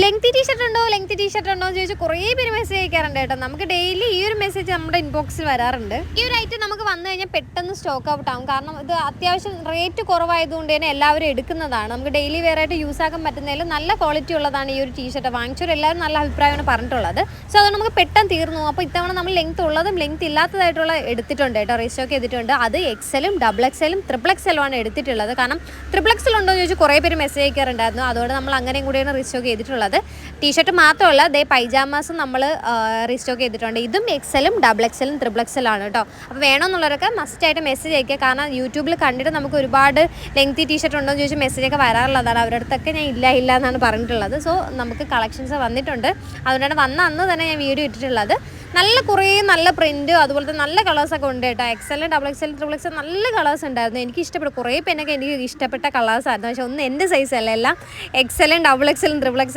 Lengthy T shirt ഉണ്ടോ എന്ന് ചോദിച്ചാൽ കുറേ പേര് മെസ്സേജ് അയക്കാറുണ്ട് കേട്ടോ. നമുക്ക് ഡെയിലി ഈ ഒരു മെസ്സേജ് നമ്മുടെ ഇൻബോക്സിൽ വരാറുണ്ട്. ഈ ഒരു ഐറ്റം നമുക്ക് വന്നു കഴിഞ്ഞാൽ പെട്ടെന്ന് സ്റ്റോക്ക് ഔട്ട് ആവും. കാരണം ഇത് അത്യാവശ്യം റേറ്റ് കുറവായതുകൊണ്ട് തന്നെ എല്ലാവരും എടുക്കുന്നതാണ്. നമുക്ക് ഡെയിലി വെയർ ആയിട്ട് യൂസ് ആക്കാൻ പറ്റുന്നതിൽ നല്ല ക്വാളിറ്റി ഉള്ളതാണ് ഈ ഒരു ടീഷർട്ട്. വാങ്ങിച്ചവർ എല്ലാവരും നല്ല അഭിപ്രായമാണ് പറഞ്ഞിട്ടുള്ളത്. സോ അതുകൊണ്ട് നമുക്ക് പെട്ടെന്ന് തീർന്നു. അപ്പോൾ ഇത്തവണ നമ്മൾ ലെങ്ത് ഉള്ളതും ലെങ്ത് ഇല്ലാത്തതായിട്ടുള്ള എടുത്തിട്ടുണ്ട് കേട്ടോ, റീസ്റ്റോക്ക് ചെയ്തിട്ടുണ്ട്. അത് എക്സലും ഡബിൾ എക്സലും ട്രിപ്പിൾ എക്സലും ആണ് എടുത്തിട്ടുള്ളത്. കാരണം ട്രിപ്പിൾ എക്സൽ ഉണ്ടോ എന്ന് ചോദിച്ചാൽ കുറേ പേര് മെസ്സേജ് അയക്കാറുണ്ടായിരുന്നു. അതുകൊണ്ട് നമ്മൾ അങ്ങനെയും കൂടിയാണ് റീസ്റ്റോക്ക് ചെയ്തിട്ടുള്ളത്. ടീഷർട്ട് മാത്രമല്ല, ദേ പൈജാമാസും നമ്മൾ റീസ്റ്റോക്ക് ചെയ്തിട്ടുണ്ട്. ഇതും എക്സലും ഡബിൾ എക്സലും ട്രിപ്പിൾ എക്സലും ആണ് കേട്ടോ. അപ്പോൾ വേണമെന്നുള്ളവരൊക്കെ മസ്റ്റായിട്ട് മെസ്സേജ് അയക്കുക. കാരണം യൂട്യൂബിൽ കണ്ടിട്ട് നമുക്ക് ഒരുപാട് ലെങ്തി ടീഷർട്ട് ഉണ്ടോ എന്ന് ചോദിച്ചാൽ മെസ്സേജൊക്കെ വരാറുള്ളതാണ്. അവരുടെ അടുത്തൊക്കെ ഞാൻ ഇല്ല എന്നാണ് പറഞ്ഞിട്ടുള്ളത്. സോ നമുക്ക് കളക്ഷൻസ് വന്നിട്ടുണ്ട്. അതുകൊണ്ടാണ് വന്ന അന്ന് തന്നെ ഞാൻ വീഡിയോ ഇട്ടിട്ടുള്ളത്. കുറേ നല്ല പ്രിൻറ്റ് അതുപോലത്തെ നല്ല കളേഴ്സൊക്കെ ഉണ്ട് കേട്ടോ. എക്സലും ഡബിൾ എക്സലും ട്രിപ്പിൾ എക്സലും നല്ല കളേഴ്സ് ഉണ്ടായിരുന്നു. എനിക്ക് ഇഷ്ടപ്പെട്ടു. കുറേ പേനൊക്കെ എനിക്ക് ഇഷ്ടപ്പെട്ട കളേഴ്സായിരുന്നു. പക്ഷേ ഒന്നും എൻ്റെ സൈസ് അല്ല, എല്ലാം എക്സലും ഡബിൾ എക്സലും ട്രിപ്പിൾ എക്സലും